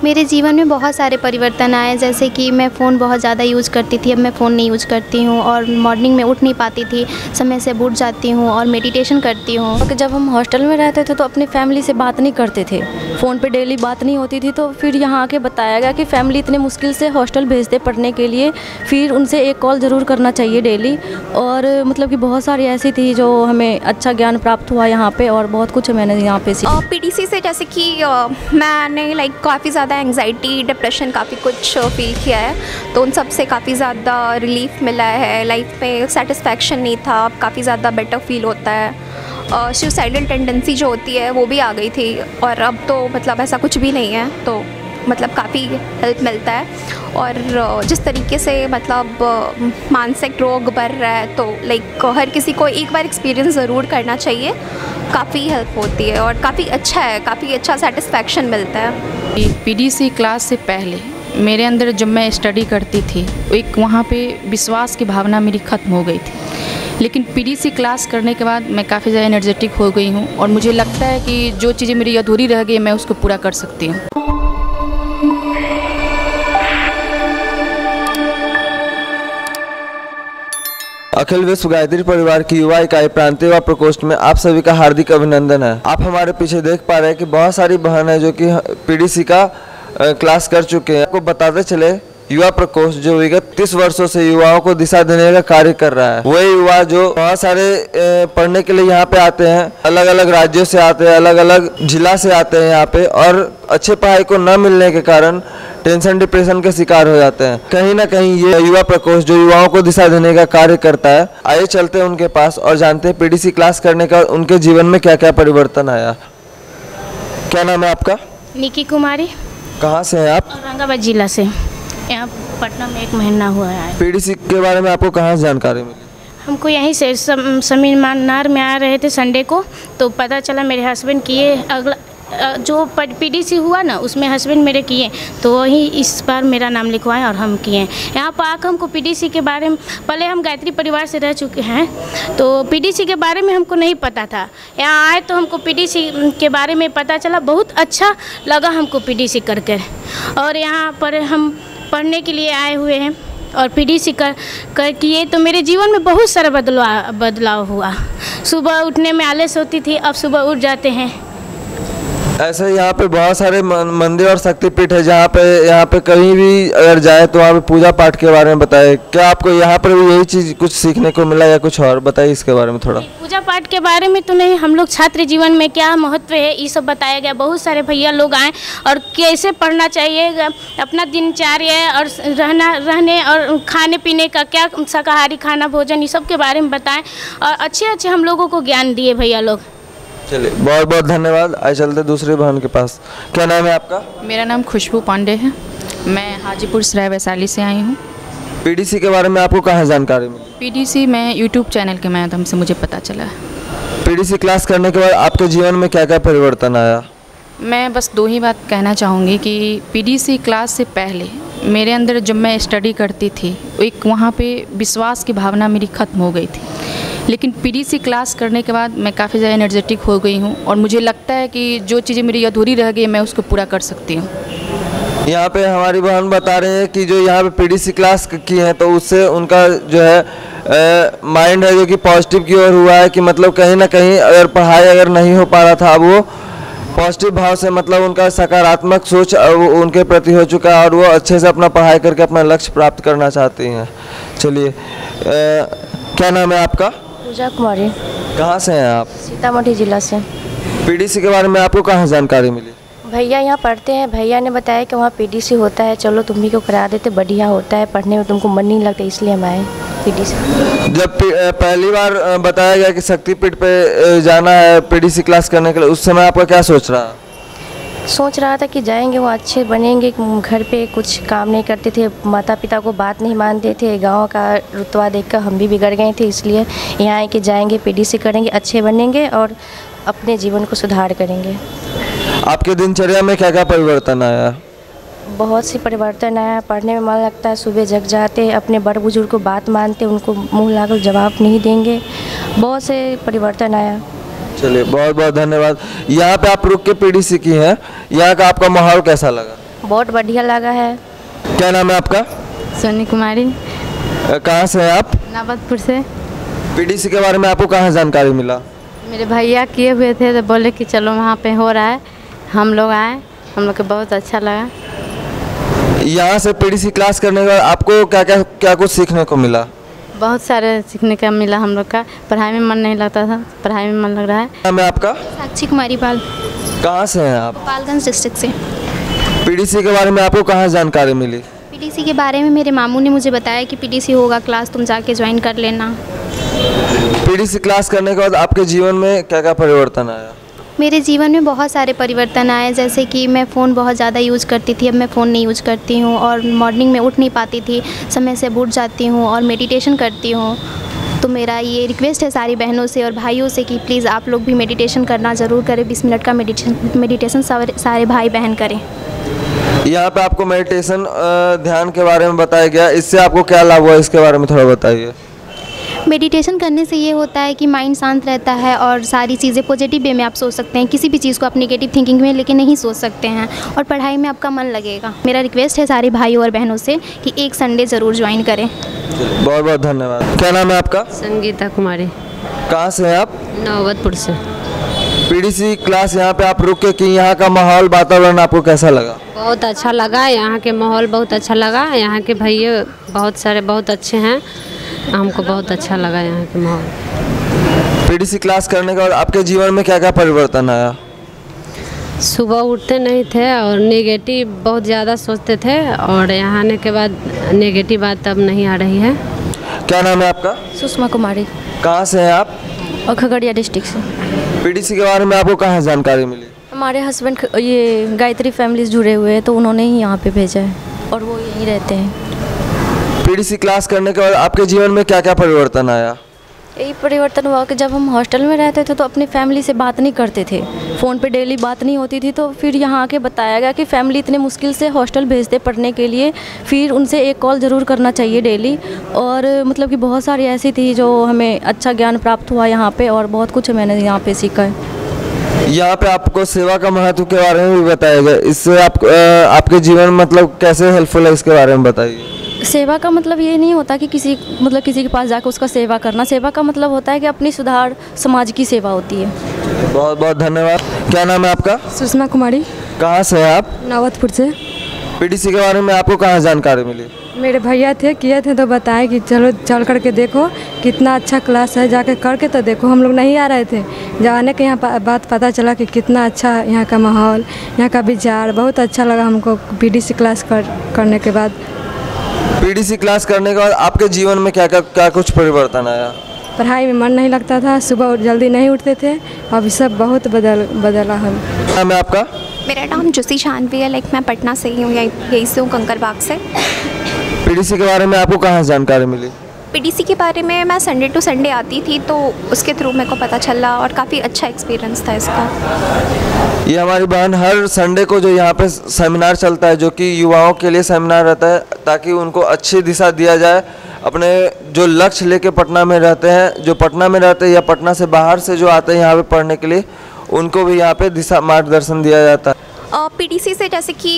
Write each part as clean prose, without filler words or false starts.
मेरे जीवन में बहुत सारे परिवर्तन आए, जैसे कि मैं फ़ोन बहुत ज़्यादा यूज़ करती थी, अब मैं फ़ोन नहीं यूज़ करती हूँ और मॉर्निंग में उठ नहीं पाती थी, समय से उठ जाती हूँ और मेडिटेशन करती हूँ। जब हम हॉस्टल में रहते थे तो अपनी फैमिली से बात नहीं करते थे, फ़ोन पे डेली बात नहीं होती थी। तो फिर यहाँ आके बताया गया कि फैमिली इतने मुश्किल से हॉस्टल भेजते पढ़ने के लिए, फिर उनसे एक कॉल ज़रूर करना चाहिए डेली। और मतलब कि बहुत सारी ऐसी थी जो हमें अच्छा ज्ञान प्राप्त हुआ यहाँ पे, और बहुत कुछ मैंने यहाँ पे सीखा। पीडीसी से जैसे कि मैंने काफ़ी ज़्यादा एंग्जाइटी, डिप्रेशन काफ़ी कुछ फील किया है, तो उन सब से काफ़ी ज़्यादा रिलीफ मिला है। लाइफ में सेटिस्फैक्शन नहीं था, अब काफ़ी ज़्यादा बेटर फील होता है। सुसाइडल टेंडेंसी जो होती है वो भी आ गई थी, और अब तो मतलब ऐसा कुछ भी नहीं है, तो मतलब काफ़ी हेल्प मिलता है। और जिस तरीके से मतलब मानसिक रोग बढ़ रहा है, तो हर किसी को एक बार एक्सपीरियंस ज़रूर करना चाहिए, काफ़ी हेल्प होती है और काफ़ी अच्छा है, काफ़ी अच्छा सेटिस्फैक्शन मिलता है। पीडीसी क्लास से पहले मेरे अंदर जब मैं स्टडी करती थी, एक वहाँ पे विश्वास की भावना मेरी ख़त्म हो गई थी। लेकिन पीडीसी क्लास करने के बाद मैं काफ़ी ज़्यादा एनर्जेटिक हो गई हूँ, और मुझे लगता है कि जो चीज़ें मेरी अधूरी रह गई मैं उसको पूरा कर सकती हूँ। अखिल विश्व गायत्री परिवार की युवा इकाई प्रांतीय युवा प्रकोष्ठ में आप सभी का हार्दिक अभिनंदन है। आप हमारे पीछे देख पा रहे हैं कि बहुत सारी बहन है जो कि पीडीसी का क्लास कर चुके हैं। आपको बताते चले, युवा प्रकोष्ठ जो विगत 30 वर्षों से युवाओं को दिशा देने का कार्य कर रहा है। वही युवा जो बहुत सारे पढ़ने के लिए यहाँ पे आते हैं, अलग अलग राज्यों से आते हैं, अलग अलग जिला से आते हैं यहाँ पे, और अच्छे पढ़ाई को न मिलने के कारण टेंशन डिप्रेशन के शिकार हो जाते हैं। कहीं ना कहीं ये युवा प्रकोष्ठ जो युवाओं को दिशा देने का कार्य करता है। आइए चलते हैं उनके पास और जानते हैं पीडीसी क्लास करने का उनके जीवन में क्या क्या परिवर्तन आया। क्या नाम है आपका? निकी कुमारी। कहाँ से हैं आप? औरंगाबाद जिला से, यहाँ पटना में 1 महीना हुआ है। पीडीसी के बारे में आपको कहाँ से जानकारी मिली? हमको यहीं से समीनार में आ रहे थे संडे को, तो पता चला मेरे हस्बैंड किए, अगला जो पीडीसी हुआ ना उसमें हस्बैंड मेरे किए, तो वही इस बार मेरा नाम लिखवाएं और हम किए। यहाँ पर आकर हमको पीडीसी के बारे में, पहले हम गायत्री परिवार से रह चुके हैं, तो पीडीसी के बारे में हमको नहीं पता था। यहाँ आए तो हमको पीडीसी के बारे में पता चला, बहुत अच्छा लगा हमको पीडीसी करके। और यहाँ पर हम पढ़ने के लिए आए हुए हैं और पीडीसी कर किए, तो मेरे जीवन में बहुत सारा बदलाव हुआ। सुबह उठने में आलस होती थी, अब सुबह उठ जाते हैं। ऐसे यहाँ पे बहुत सारे मंदिर और शक्तिपीठ है, जहाँ पे कहीं भी अगर जाए तो वहाँ पे पूजा पाठ के बारे में बताए। क्या आपको यहाँ पर भी यही चीज़ कुछ सीखने को मिला या कुछ और बताइए इसके बारे में थोड़ा। पूजा पाठ के बारे में तो नहीं, हम लोग छात्र जीवन में क्या महत्व है ये सब बताया गया। बहुत सारे भैया लोग आए और कैसे पढ़ना चाहिए, अपना दिनचर्या और रहने और खाने पीने का, क्या शाकाहारी खाना भोजन, ये सब के बारे में बताएं, और अच्छे हम लोगों को ज्ञान दिए भैया लोग। चलिए, बहुत बहुत धन्यवाद। आइए चलते दूसरे बहन के पास। क्या नाम है आपका? मेरा नाम खुशबू पांडे है, मैं हाजीपुर सराय वैशाली से आई हूँ। पीडीसी के बारे में आपको कहाँ जानकारी मिली? पीडीसी मैं यूट्यूब चैनल के माध्यम से मुझे पता चला। पीडीसी क्लास करने के बाद आपके जीवन में क्या क्या परिवर्तन आया? मैं बस 2 ही बात कहना चाहूँगी कि पीडीसी क्लास से पहले मेरे अंदर जब मैं स्टडी करती थी, एक वहाँ पे विश्वास की भावना मेरी ख़त्म हो गई थी। लेकिन पीडीसी क्लास करने के बाद मैं काफ़ी ज़्यादा एनर्जेटिक हो गई हूँ, और मुझे लगता है कि जो चीज़ें मेरी अधूरी रह गई मैं उसको पूरा कर सकती हूँ। यहाँ पे हमारी बहन बता रहे हैं कि जो यहाँ पे पीडीसी क्लास की है, तो उससे उनका जो है माइंड है जो कि पॉजिटिव की ओर हुआ है, कि मतलब कहीं ना कहीं अगर पढ़ाई अगर नहीं हो पा रहा था, अब वो पॉजिटिव भाव से, मतलब उनका सकारात्मक सोच उनके प्रति हो चुका है, और वो अच्छे से अपना पढ़ाई करके अपना लक्ष्य प्राप्त करना चाहती हैं। चलिए, क्या नाम है आपका? पूजा कुमारी। कहाँ से हैं आप? सीतामढ़ी जिला से। पीडीसी के बारे में आपको कहाँ जानकारी मिली? भैया यहाँ पढ़ते हैं, भैया ने बताया कि वहाँ पीडीसी होता है, चलो तुम भी को करा देते, बढ़िया होता है, पढ़ने में तुमको मन नहीं लगता, इसलिए हम आए पीडीसी। जब पहली बार बताया गया कि शक्तिपीठ पे जाना है पीडीसी क्लास करने के लिए, उस समय आपका क्या सोच रहा था कि जाएंगे, वो अच्छे बनेंगे। घर पे कुछ काम नहीं करते थे, माता पिता को बात नहीं मानते थे, गांव का रुतबा देखकर हम भी बिगड़ गए थे, इसलिए यहाँ आए कि जाएंगे, पीडीसी करेंगे, अच्छे बनेंगे और अपने जीवन को सुधार करेंगे। आपके दिनचर्या में क्या क्या परिवर्तन आया? बहुत सी परिवर्तन आया। पढ़ने में मन लगता है, सुबह जग जाते, अपने बड़े बुजुर्ग को बात मानते, उनको मुँह लाकर जवाब नहीं देंगे। बहुत से परिवर्तन आया। चलिए, बहुत बहुत धन्यवाद। यहाँ पे आप रुक के पीडीसी की हैं, यहाँ का आपका माहौल कैसा लगा? बहुत बढ़िया लगा है। क्या नाम है आपका? सोनी कुमारी। कहाँ से हैं आप? नवतपुर से। पीडीसी के बारे में आपको कहाँ जानकारी मिला? मेरे भैया किए हुए थे तो बोले कि चलो वहाँ पे हो रहा है, हम लोग आए, हम लोग को बहुत अच्छा लगा। यहाँ से पीडीसी क्लास करने के बाद आपको क्या कुछ सीखने को मिला? बहुत सारे सीखने का मिला। हम लोग का पढ़ाई में मन नहीं लगता था, पढ़ाई में मन लग रहा है। नाम है आपका? साक्षी कुमारी पाल। कहाँ से हैं आप? गोपालगंज डिस्ट्रिक्ट से। पीडीसी के बारे में आपको कहाँ जानकारी मिली? पीडीसी के बारे में मेरे मामू ने मुझे बताया कि पीडीसी होगा क्लास, तुम जाके ज्वाइन कर लेना। पीडीसी क्लास करने के बाद आपके जीवन में क्या क्या परिवर्तन आया? मेरे जीवन में बहुत सारे परिवर्तन आए, जैसे कि मैं फ़ोन बहुत ज़्यादा यूज़ करती थी, अब मैं फ़ोन नहीं यूज़ करती हूँ और मॉर्निंग में उठ नहीं पाती थी, समय से उठ जाती हूँ और मेडिटेशन करती हूँ। तो मेरा ये रिक्वेस्ट है सारी बहनों से और भाइयों से कि प्लीज़ आप लोग भी मेडिटेशन करना ज़रूर करें। 20 मिनट का मेडिटेशन सारे भाई बहन करें। यहाँ पे आपको मेडिटेशन ध्यान के बारे में बताया गया, इससे आपको क्या लाभ हुआ इसके बारे में थोड़ा बताइए। मेडिटेशन करने से ये होता है कि माइंड शांत रहता है और सारी चीज़ें पॉजिटिव वे में आप सोच सकते हैं। किसी भी चीज़ को आप नेगेटिव थिंकिंग में लेके नहीं सोच सकते हैं और पढ़ाई में आपका मन लगेगा। मेरा रिक्वेस्ट है सारे भाइयों और बहनों से कि एक संडे ज़रूर ज्वाइन करें। बहुत बहुत धन्यवाद। क्या नाम है आपका? संगीता कुमारी। कहाँ से हैं आप? नवतपुर से। पीडीसी क्लास यहाँ पे आप रुक के की, यहाँ का माहौल वातावरण आपको कैसा लगा? बहुत अच्छा लगा, यहाँ के माहौल बहुत अच्छा लगा, यहाँ के भैया बहुत सारे बहुत अच्छे हैं, हमको बहुत अच्छा लगा यहाँ के माहौल। पीडीसी क्लास करने के बाद आपके जीवन में क्या क्या परिवर्तन आया? सुबह उठते नहीं थे और नेगेटिव बहुत ज़्यादा सोचते थे और यहाँ आने के बाद नेगेटिव बात अब नहीं आ रही है। क्या नाम है आपका? सुषमा कुमारी। कहाँ से हैं आप? और खगड़िया डिस्ट्रिक्ट से। पीडीसी के बारे में आपको कहाँ जानकारी मिली? हमारे हस्बैंड ये गायत्री फैमिलीज जुड़े हुए हैं तो उन्होंने ही यहाँ पे भेजा है और वो यहीं रहते हैं। पीडीसी क्लास करने के बाद आपके जीवन में क्या क्या परिवर्तन आया? यही परिवर्तन हुआ कि जब हम हॉस्टल में रहते थे तो अपनी फैमिली से बात नहीं करते थे, फ़ोन पे डेली बात नहीं होती थी। तो फिर यहाँ आके बताया गया कि फैमिली इतने मुश्किल से हॉस्टल भेजते पढ़ने के लिए, फिर उनसे एक कॉल ज़रूर करना चाहिए डेली। और मतलब कि बहुत सारी ऐसी थी जो हमें अच्छा ज्ञान प्राप्त हुआ यहाँ पे और बहुत कुछ मैंने यहाँ पे सीखा है। यहाँ पे आपको सेवा का महत्व के बारे में भी बताया गया, इससे आपके जीवन मतलब कैसे हेल्पफुल है इसके बारे में बताइए। सेवा का मतलब ये नहीं होता कि किसी के पास जाकर उसका सेवा करना। सेवा का मतलब होता है कि अपनी सुधार समाज की सेवा होती है। बहुत बहुत धन्यवाद। क्या नाम है आपका? सुषमा कुमारी। कहाँ से हैं आप? नवतपुर से। पीडीसी के बारे में आपको कहाँ जानकारी मिली? मेरे भैया किए थे तो बताए कि चलो चल करके देखो कितना अच्छा क्लास है, जाके करके तो देखो। हम लोग नहीं आ रहे थे, जब आने के यहाँ बात पता चला कि कितना अच्छा यहाँ का माहौल, यहाँ का विचार बहुत अच्छा लगा हमको पीडीसी क्लास करने के बाद। पीडीसी क्लास करने के बाद आपके जीवन में क्या कुछ परिवर्तन आया? पढ़ाई में मन नहीं लगता था, सुबह जल्दी नहीं उठते थे, अभी सब बहुत बदला है। नाम है आपका? मेरा नाम जुसी जानवी है, मैं पटना से ही हूँ, यहीं से हूँ, कंकरबाग से। पीडीसी के बारे में आपको कहाँ जानकारी मिली? पीडीसी के बारे में मैं संडे टू संडे आती थी तो उसके थ्रू मेरे को पता चला और काफ़ी अच्छा एक्सपीरियंस था इसका। ये हमारी बहन हर संडे को जो यहाँ पे सेमिनार चलता है, जो कि युवाओं के लिए सेमिनार रहता है ताकि उनको अच्छी दिशा दिया जाए। अपने जो लक्ष्य लेके पटना में रहते हैं, जो पटना में रहते हैं या पटना से बाहर से जो आते हैं यहाँ पे पढ़ने के लिए, उनको भी यहाँ पे दिशा मार्गदर्शन दिया जाता है। पीडीसी से जैसे कि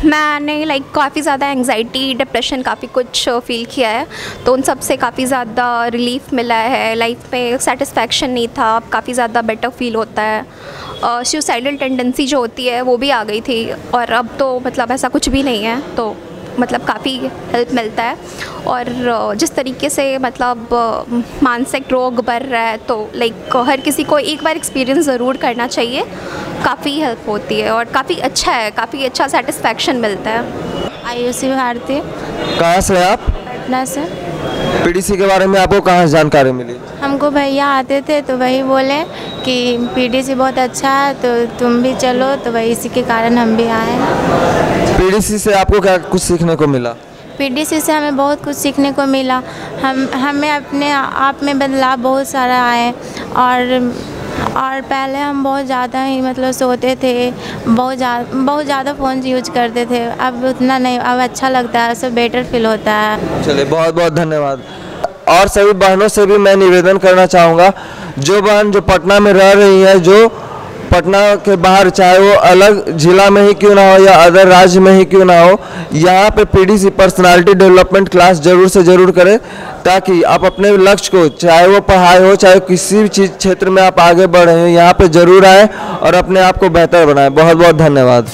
मैंने काफ़ी ज़्यादा एंग्जाइटी, डिप्रेशन काफ़ी कुछ फील किया है, तो उन सब से काफ़ी ज़्यादा रिलीफ मिला है। लाइफ में सेटिस्फैक्शन नहीं था, अब काफ़ी ज़्यादा बेटर फील होता है। सुसाइडल टेंडेंसी जो होती है वो भी आ गई थी और अब तो मतलब ऐसा कुछ भी नहीं है, तो मतलब काफ़ी हेल्प मिलता है। और जिस तरीके से मतलब मानसिक रोग बढ़ रहा है तो हर किसी को एक बार एक्सपीरियंस ज़रूर करना चाहिए, काफ़ी हेल्प होती है और काफ़ी अच्छा है, काफ़ी अच्छा सेटिस्फैक्शन मिलता है। आयुषी भारती। कहाँ से आप? पटना से। पीडीसी के बारे में आपको कहाँ जानकारी मिली? हमको भैया आते थे तो वही बोले कि पीडीसी बहुत अच्छा है तो तुम भी चलो, तो वही इसी के कारण हम भी आए। पीडीसी से आपको क्या कुछ सीखने को मिला? पीडीसी से हमें बहुत कुछ सीखने को मिला। हमें अपने आप में बदलाव बहुत सारा आए और पहले हम बहुत ज़्यादा ही मतलब सोते थे, बहुत ज़्यादा फ़ोन यूज करते थे, अब उतना नहीं, अब अच्छा लगता है, सब बेटर फील होता है। चलिए बहुत बहुत धन्यवाद। और सभी बहनों से भी मैं निवेदन करना चाहूँगा, जो बहन जो पटना में रह रही है, जो पटना के बाहर, चाहे वो अलग जिला में ही क्यों ना हो या अदर राज्य में ही क्यों ना हो, यहाँ पे पीडीसी पर्सनालिटी डेवलपमेंट क्लास जरूर से जरूर करें, ताकि आप अपने लक्ष्य को, चाहे वो पढ़ाई हो चाहे किसी भी चीज़ क्षेत्र में आप आगे बढ़ रहे हो, यहाँ पे जरूर आएँ और अपने आप को बेहतर बनाएं। बहुत बहुत धन्यवाद।